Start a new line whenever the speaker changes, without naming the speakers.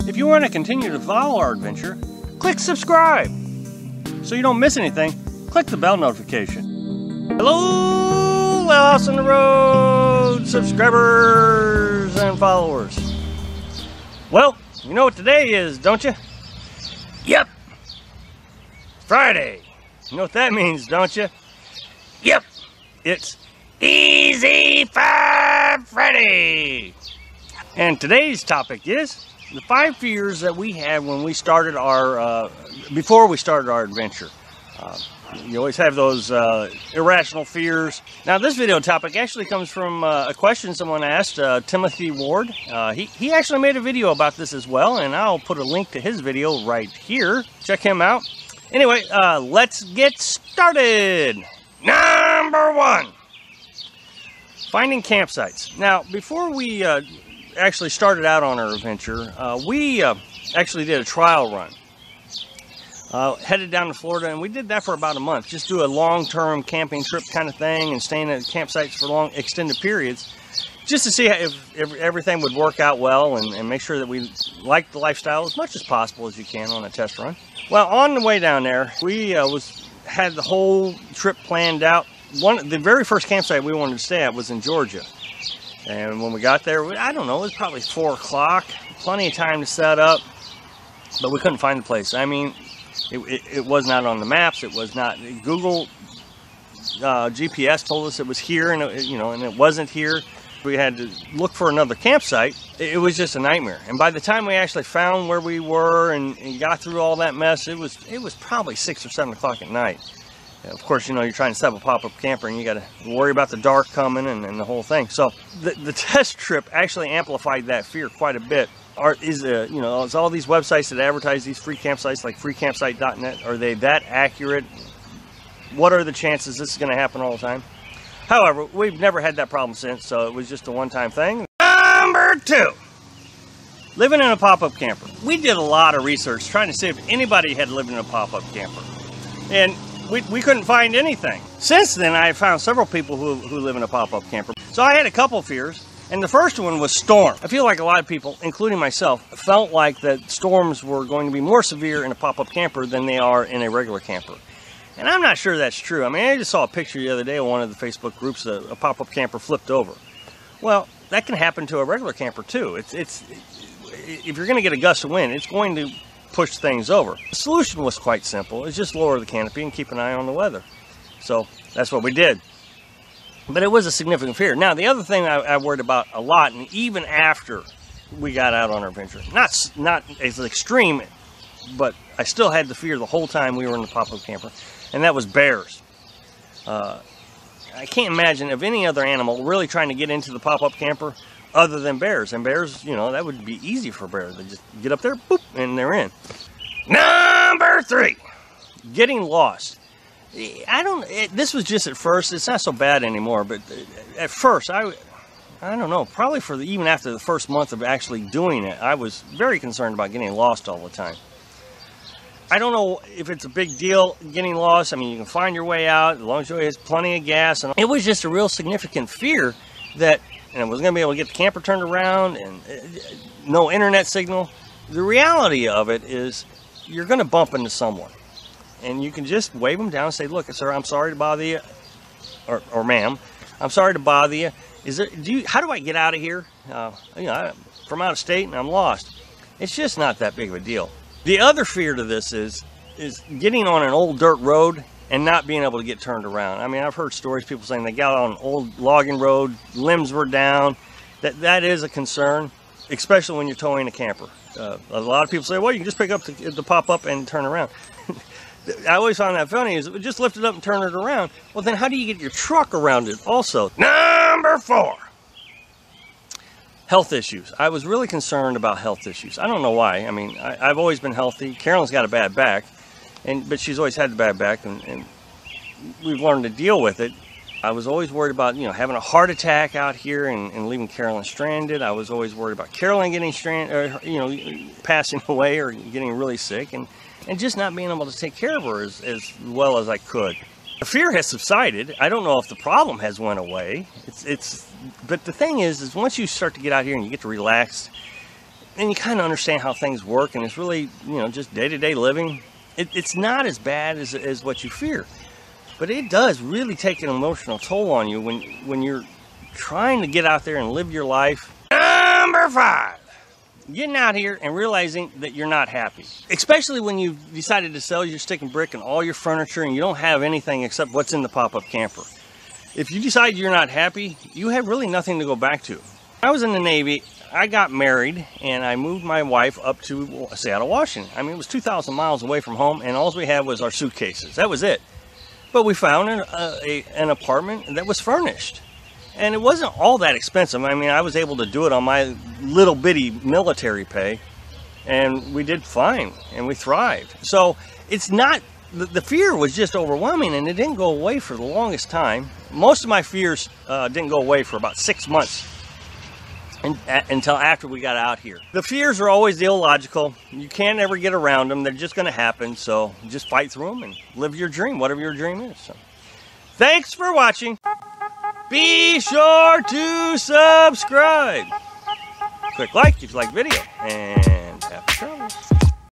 If you want to continue to follow our adventure, click subscribe. So you don't miss anything, click the bell notification. Hello, Lost on the Road subscribers and followers. Well, you know what today is, don't you? Yep, Friday. You know what that means, don't you? Yep, it's Easy 5 Friday. And today's topic is the 5 fears that we had when we started our, before we started our adventure. You always have those irrational fears. Now this video topic actually comes from a question someone asked, Timothy Ward. He actually made a video about this as well, and I'll put a link to his video right here. Check him out. Anyway, let's get started. Number 1. Finding campsites. Now, before we actually started out on our adventure, we actually did a trial run. Headed down to Florida, and we did that for about a month. Just do a long-term camping trip kind of thing and staying at campsites for long, extended periods, just to see if everything would work out well and make sure that we like the lifestyle as much as possible as you can on a test run. Well, on the way down there, we had the whole trip planned out. The very first campsite we wanted to stay at was in Georgia. And when we got there, I don't know, it was probably 4 o'clock. Plenty of time to set up, but we couldn't find the place. I mean, it was not on the maps. It was not. Google GPS told us it was here, and it wasn't here. We had to look for another campsite. It was just a nightmare. And by the time we actually found where we were and got through all that mess, it was probably 6 or 7 o'clock at night. Of course, you're trying to set up a pop-up camper, and you got to worry about the dark coming and the whole thing. So the test trip actually amplified that fear quite a bit. Is all these websites that advertise these free campsites, like freecampsite.net, are they that accurate? What are the chances this is going to happen all the time? However, we've never had that problem since, so it was just a one-time thing. Number 2, living in a pop-up camper. We did a lot of research trying to see if anybody had lived in a pop-up camper, and we couldn't find anything. Since then, I have found several people who live in a pop-up camper. So I had a couple fears, and the first one was storm. I feel like a lot of people, including myself, felt like that storms were going to be more severe in a pop-up camper than they are in a regular camper. And I'm not sure that's true. I mean, I just saw a picture the other day on one of the Facebook groups, a pop-up camper flipped over. Well, that can happen to a regular camper too. If you're going to get a gust of wind, it's going to push things over. The solution was quite simple. It's just lower the canopy and keep an eye on the weather. So that's what we did. But it was a significant fear. Now, the other thing I worried about a lot, and even after we got out on our adventure, not as extreme, but I still had the fear the whole time we were in the pop-up camper, and that was bears. I can't imagine of any other animal really trying to get into the pop-up camper other than bears. And bears, that would be easy for bears. They just get up there, boop, and they're in. Number 3, getting lost. This was just at first. It's not so bad anymore, but at first, I don't know, probably even after the first month of actually doing it, I was very concerned about getting lost all the time. I don't know if it's a big deal getting lost. I mean, you can find your way out as long as you have plenty of gas. And it was just a real significant fear that I wasn't going to be able to get the camper turned around and no internet signal. The reality of it is you're going to bump into someone. And you can just wave them down and say, "Look, sir, I'm sorry to bother you," or "Ma'am, I'm sorry to bother you. How do I get out of here? I'm from out of state and I'm lost." It's just not that big of a deal. The other fear to this is getting on an old dirt road and not being able to get turned around. I mean, I've heard stories, people saying they got on an old logging road, limbs were down. That is a concern, especially when you're towing a camper. A lot of people say, "Well, you can just pick up the pop-up and turn around." I always found that funny, is just lift it up and turn it around. Well, then how do you get your truck around it also? Number 4, health issues. I was really concerned about health issues. I don't know why. I mean, I've always been healthy. Carolyn's got a bad back, but she's always had the bad back, and we've learned to deal with it. I was always worried about, having a heart attack out here and leaving Carolyn stranded. I was always worried about Carolyn getting stranded, passing away or getting really sick, and just not being able to take care of her as well as I could. The fear has subsided. I don't know if the problem has went away. But the thing is once you start to get out here and you get to relax, and you kind of understand how things work, and it's really, you know, just day-to-day living. It's not as bad as what you fear, but it does really take an emotional toll on you when you're trying to get out there and live your life. Number 5, getting out here and realizing that you're not happy, especially when you've decided to sell your stick and brick and all your furniture and you don't have anything except what's in the pop-up camper. If you decide you're not happy, you have really nothing to go back to. I was in the Navy. I got married and I moved my wife up to Seattle, Washington. I mean, it was 2,000 miles away from home, and all we had was our suitcases. That was it. But we found an apartment that was furnished, and it wasn't all that expensive. I mean, I was able to do it on my little bitty military pay, and we did fine, and we thrived. So it's not, the fear was just overwhelming, and it didn't go away for the longest time. Most of my fears didn't go away for about 6 months. Until after we got out here. The fears are always illogical. You can't ever get around them. They're just going to happen. So just fight through them and live your dream, whatever your dream is. So, thanks for watching. Be sure to subscribe. Click like if you like the video, and happy trails.